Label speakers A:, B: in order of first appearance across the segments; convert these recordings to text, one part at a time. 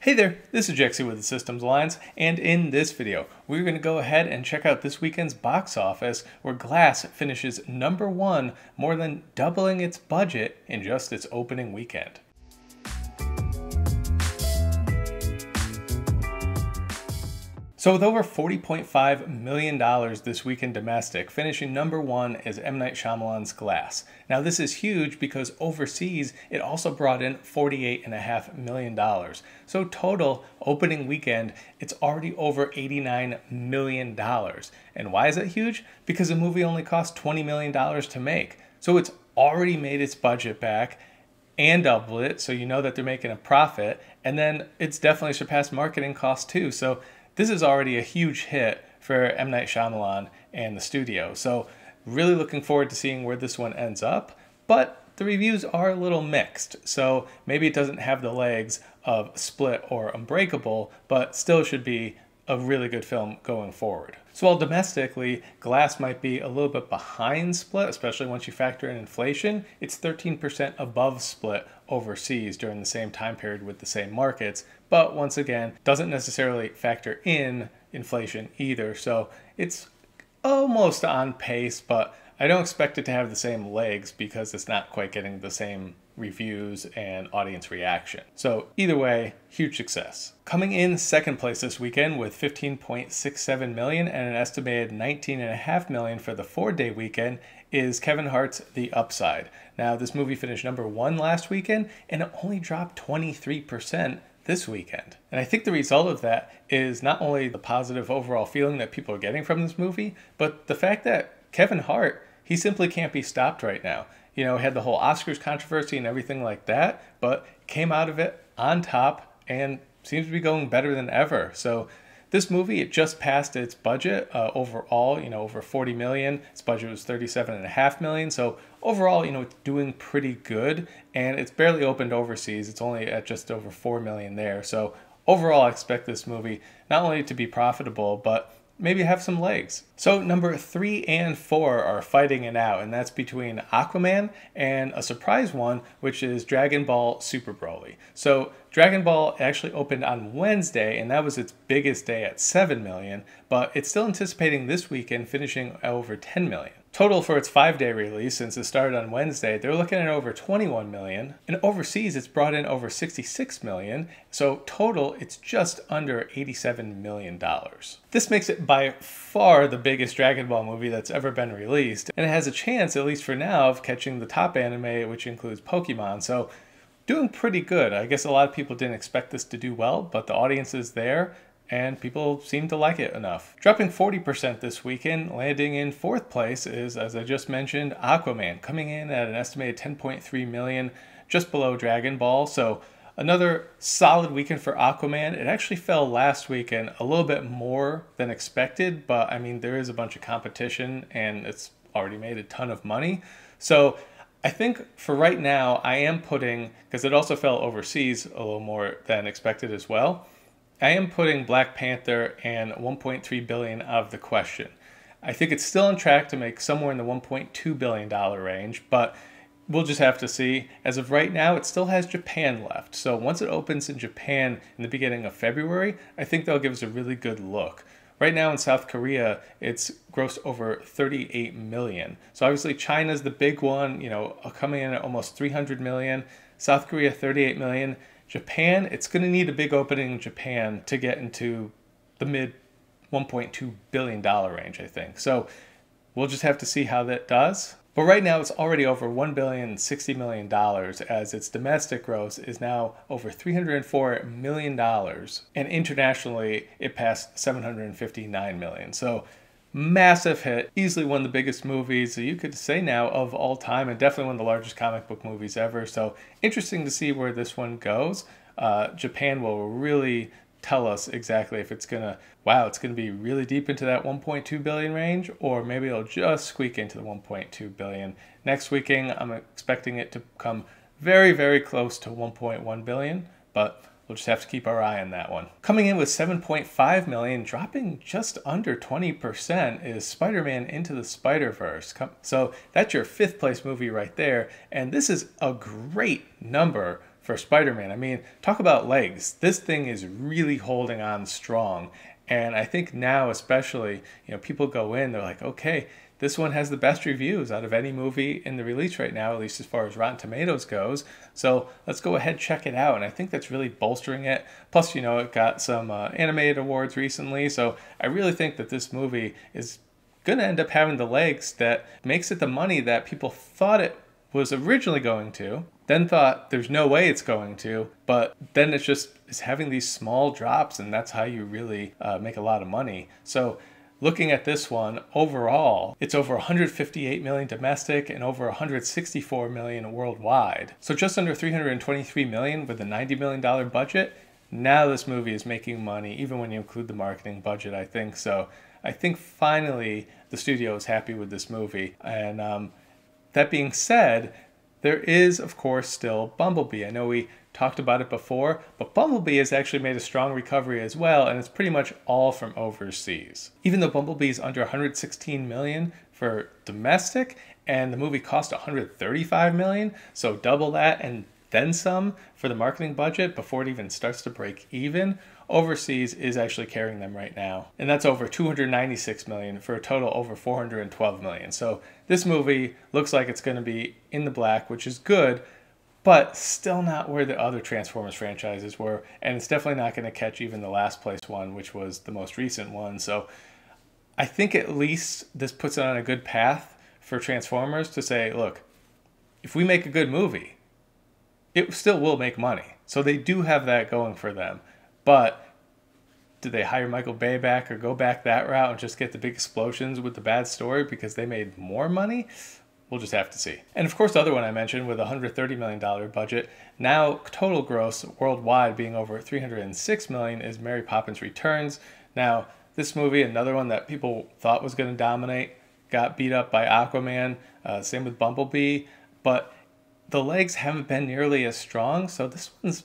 A: Hey there, this is Jexy with the Systems Alliance, and in this video, we're going to go ahead and check out this weekend's box office, where Glass finishes #1, more than doubling its budget in just its opening weekend. So with over $40.5 million this weekend domestic, finishing #1 is M. Night Shyamalan's Glass. Now this is huge because overseas it also brought in $48.5 million. So total opening weekend, it's already over $89 million. And why is that huge? Because the movie only cost $20 million to make. So it's already made its budget back and doubled it, so you know that they're making a profit. And then it's definitely surpassed marketing costs too. So this is already a huge hit for M. Night Shyamalan and the studio. So really looking forward to seeing where this one ends up. But the reviews are a little mixed. So maybe it doesn't have the legs of Split or Unbreakable, but still should be a really good film going forward. So while domestically, Glass might be a little bit behind Split, especially once you factor in inflation, it's 13% above Split overseas during the same time period with the same markets. But once again, doesn't necessarily factor in inflation either. So it's almost on pace, but I don't expect it to have the same legs because it's not quite getting the same reviews and audience reaction. So either way, huge success. Coming in second place this weekend with $15.67 million and an estimated $19.5 million for the 4-day weekend is Kevin Hart's The Upside. Now this movie finished #1 last weekend and it only dropped 23% this weekend. And I think the result of that is not only the positive overall feeling that people are getting from this movie, but the fact that Kevin Hart, he simply can't be stopped right now. You know, had the whole Oscars controversy and everything like that, but came out of it on top and seems to be going better than ever. So this movie, it just passed its budget overall, over 40 million. Its budget was 37.5 million. So overall, it's doing pretty good, and it's barely opened overseas. It's only at just over 4 million there. So overall, I expect this movie not only to be profitable, but maybe have some legs. So number 3 and 4 are fighting it out, and that's between Aquaman and a surprise one, which is Dragon Ball Super Broly. So Dragon Ball actually opened on Wednesday, and that was its biggest day at 7 million, but it's still anticipating this weekend finishing over 10 million. Total for its 5-day release, since it started on Wednesday, they're looking at over 21 million. And overseas, it's brought in over 66 million. So total, it's just under $87 million. This makes it by far the biggest Dragon Ball movie that's ever been released. And it has a chance, at least for now, of catching the top anime, which includes Pokemon. So doing pretty good. I guess a lot of people didn't expect this to do well, but the audience is there, and people seem to like it enough. Dropping 40% this weekend, landing in 4th place is, as I just mentioned, Aquaman, coming in at an estimated 10.3 million, just below Dragon Ball. So another solid weekend for Aquaman. It actually fell last weekend a little bit more than expected, but I mean, there is a bunch of competition and it's already made a ton of money. So I think for right now, I am putting, because it also fell overseas a little more than expected as well, I am putting Black Panther and 1.3 billion out of the question. I think it's still on track to make somewhere in the $1.2 billion range, but we'll just have to see. As of right now, it still has Japan left. So once it opens in Japan in the beginning of February, I think they'll give us a really good look. Right now in South Korea, it's grossed over 38 million. So obviously China's the big one, coming in at almost 300 million. South Korea, 38 million. Japan, it's going to need a big opening in Japan to get into the mid $1.2 billion range, I think. So we'll just have to see how that does. But right now it's already over $1.06 billion as its domestic gross is now over $304 million. And internationally, it passed $759 million. So massive hit, easily one of the biggest movies, you could say now, of all time, and definitely one of the largest comic book movies ever. So interesting to see where this one goes. Japan will really tell us exactly if it's gonna be really deep into that 1.2 billion range, or maybe it'll just squeak into the 1.2 billion. Next weekend, I'm expecting it to come very, very close to 1.1 billion, but we'll just have to keep our eye on that one. Coming in with 7.5 million, dropping just under 20%, is Spider-Man Into the Spider-Verse. So that's your 5th place movie right there. And this is a great number for Spider-Man. I mean, talk about legs. This thing is really holding on strong. And I think now especially, people go in, they're like, okay, this one has the best reviews out of any movie in the release right now, at least as far as Rotten Tomatoes goes. So let's go ahead and check it out. And I think that's really bolstering it. Plus, it got some animated awards recently. So I really think that this movie is going to end up having the legs that makes it the money that people thought it was originally going to, then thought there's no way it's going to, but then it's having these small drops, and that's how you really make a lot of money. So looking at this one, overall, it's over 158 million domestic and over 164 million worldwide. So just under 323 million with a $90 million budget. Now this movie is making money, even when you include the marketing budget, I think. So I think finally the studio is happy with this movie. And that being said, there is, of course, still Bumblebee. I know we talked about it before, but Bumblebee has actually made a strong recovery as well, and it's pretty much all from overseas. Even though Bumblebee is under 116 million for domestic, and the movie cost 135 million, so double that and then some for the marketing budget before it even starts to break even, overseas is actually carrying them right now. And that's over 296 million for a total over 412 million. So this movie looks like it's going to be in the black, which is good, but still not where the other Transformers franchises were. And it's definitely not going to catch even the last place one, which was the most recent one. So I think at least this puts it on a good path for Transformers to say, look, if we make a good movie, it still will make money. So they do have that going for them. But do they hire Michael Bay back or go back that route and just get the big explosions with the bad story because they made more money? We'll just have to see. And of course, the other one I mentioned with a $130 million budget, now total gross worldwide being over 306 million is Mary Poppins Returns. Now, this movie, another one that people thought was going to dominate, got beat up by Aquaman, same with Bumblebee, but the legs haven't been nearly as strong, so this one's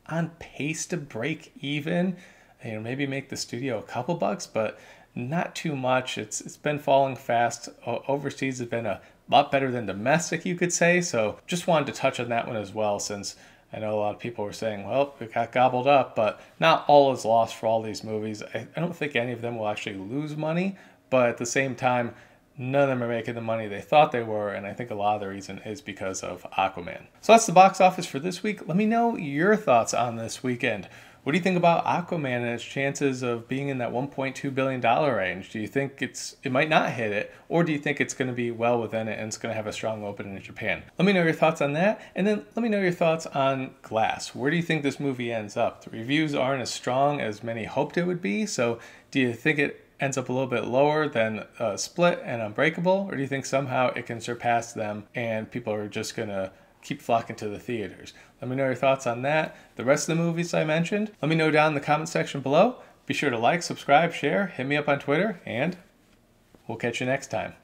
A: on pace to break even. Maybe make the studio a couple bucks, but not too much. It's been falling fast. Overseas has been a lot better than domestic, you could say. So just wanted to touch on that one as well, since I know a lot of people were saying, well, it got gobbled up, but not all is lost for all these movies. I don't think any of them will actually lose money, but at the same time, none of them are making the money they thought they were, and I think a lot of the reason is because of Aquaman. So that's the box office for this week. Let me know your thoughts on this weekend. What do you think about Aquaman and its chances of being in that $1.2 billion range? Do you think it might not hit it, or do you think it's going to be well within it and it's going to have a strong opening in Japan? Let me know your thoughts on that, and then let me know your thoughts on Glass. Where do you think this movie ends up? The reviews aren't as strong as many hoped it would be, so do you think it ends up a little bit lower than Split and Unbreakable, or do you think somehow it can surpass them and people are just going to keep flocking to the theaters? Let me know your thoughts on that. The rest of the movies I mentioned, let me know down in the comment section below. Be sure to like, subscribe, share, hit me up on Twitter, and we'll catch you next time.